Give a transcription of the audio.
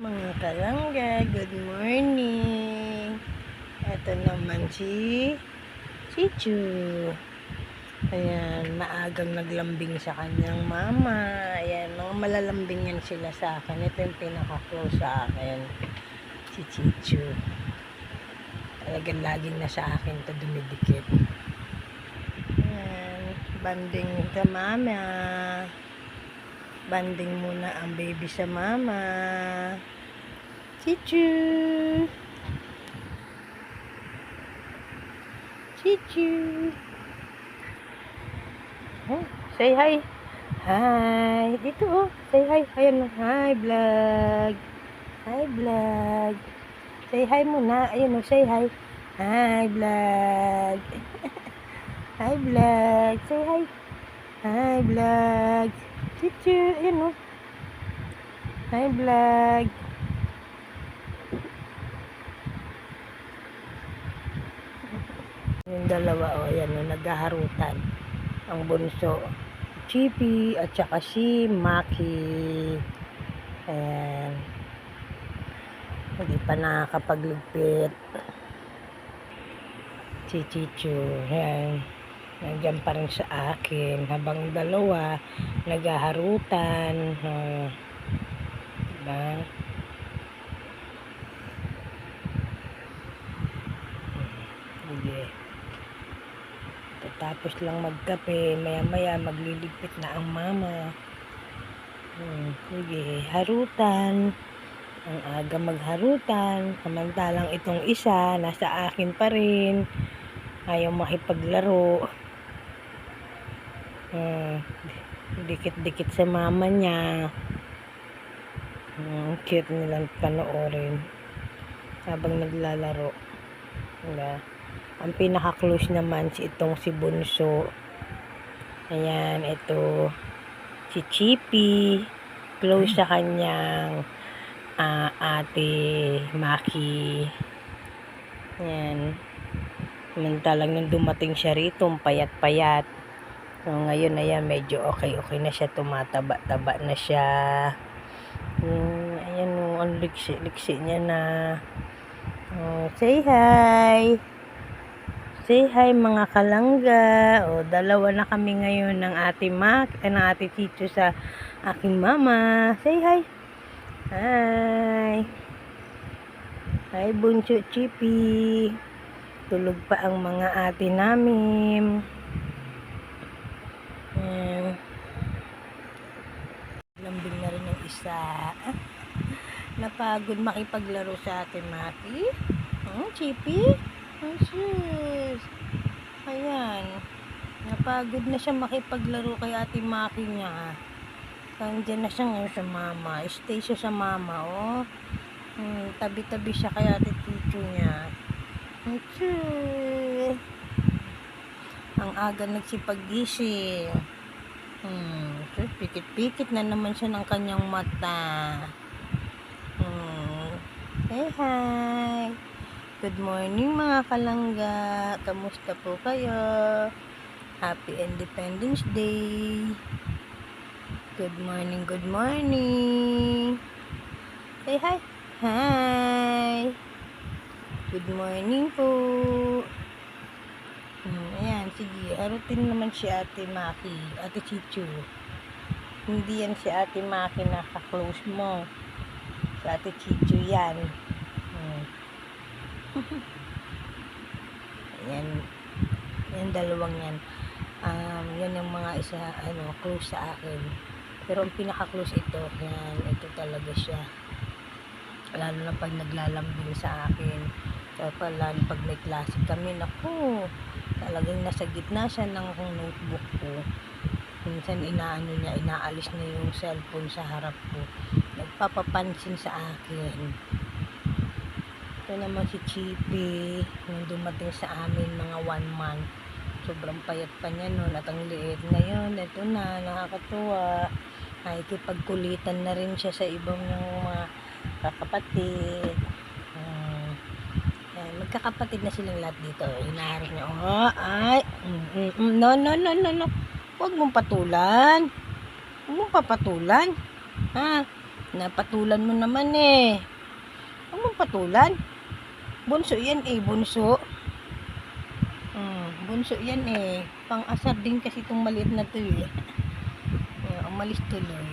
Mga kalangga, good morning. Ito naman si Chichu. Ayan, maagang naglambing sa kanyang mama. Ayan, mga malalambing yan sila sa akin. Ito yung pinaka-close sa akin, si Chichu. Talagang laging nasa akin to dumidikit. Ayan, banding ka mama. Banding muna ang baby sa mama. Chichu. Chichu. Oh, say hi. Hi. Dito oh. Say hi. Ayan. Hi vlog. Hi vlog. Say hi muna. Ayan oh. Say hi. Hi vlog. Hi vlog. Say hi. Hi vlog. Chichu. Ayan oh. Hi vlog. Yung dalawa oh. Ayan oh. Naghaharutan. Ang bunso. Chippy at saka si Maki. Ayan. Hindi pa nakakapagligpit. Si Chichu. Ayan. Nandiyan pa rin sa akin. Habang dalawa, naghaharutan. Diba? Sige. Tapos lang magkape. Maya-maya magliligpit na ang mama. Sige. Harutan. Ang aga magharutan. Samantalang itong isa, nasa akin pa rin. Ayaw makipaglaro. Dikit-dikit sa mama niya. Cute nilang panoorin habang naglalaro. Diba? Ang pinaka-close naman itong si Bunso. Ayan, ito si Chippy. Close sa kanyang ate Maki. Ayan. Samantalang nung dumating siya rito, payat-payat. So, ngayon ayan, medyo okay na siya. Tumataba-taba na siya. Ayan o, ang liksi niya na. Say hi. Say hi mga kalangga. Dalawa na kami ngayon ng ate Chichu sa aking mama. Say hi. Hi. Hi Bunso Chippy. Tulog pa ang mga ate namin. Lambing na rin yung isa. Napagod makipaglaro sa ate Maki. Chippy? Sus. Ayan. Napagod na siya makipaglaro kay ate Maki niya. Nandiyan na siya ngayon sa mama. Stay siya sa mama, oh. Tabi-tabi siya kay ate Chichu niya. Sus. Ang aga nagsipag-gising. Pikit-pikit na naman siya ng kanyang mata. Hey, hi. Good morning mga kalangga. Kamusta po kayo? Happy Independence Day. Good morning, good morning. Say hi. Hi. Good morning po. Ayan, sige. Harutin naman si ate Maki, ate Chichu. Hindi yan si ate Maki na ka-close mo. Si ate Chichu yan. Ayan. Yan, dalawang yan. Yan yung mga isa, close sa akin. Pero ang pinaka-close ito, yan, ito talaga siya. Lalo na pag naglalambing sa akin. Kaya pala, pag may klase kami, naku, talagang nasa gitna siya ng notebook ko. Minsan inaalis na yung cellphone sa harap ko. Nagpapapansin sa akin. Ito naman si Chippy, nung dumating sa amin mga 1 month. Sobrang payat pa niya noon at ang liit. Ngayon, ito na, nakakatuwa. Nakikipagkulitan na rin siya sa ibang mga kakapatid. Magkakapatid na silang lahat dito. Hinaharap niya. No. Huwag mong patulan. Huwag mong papatulan. Napatulan mo naman eh. Huwag mong patulan. Bunso yan eh, bunso. Bunso yan eh. Pang-asar din kasi itong maliit na to eh. Umalis tuloy.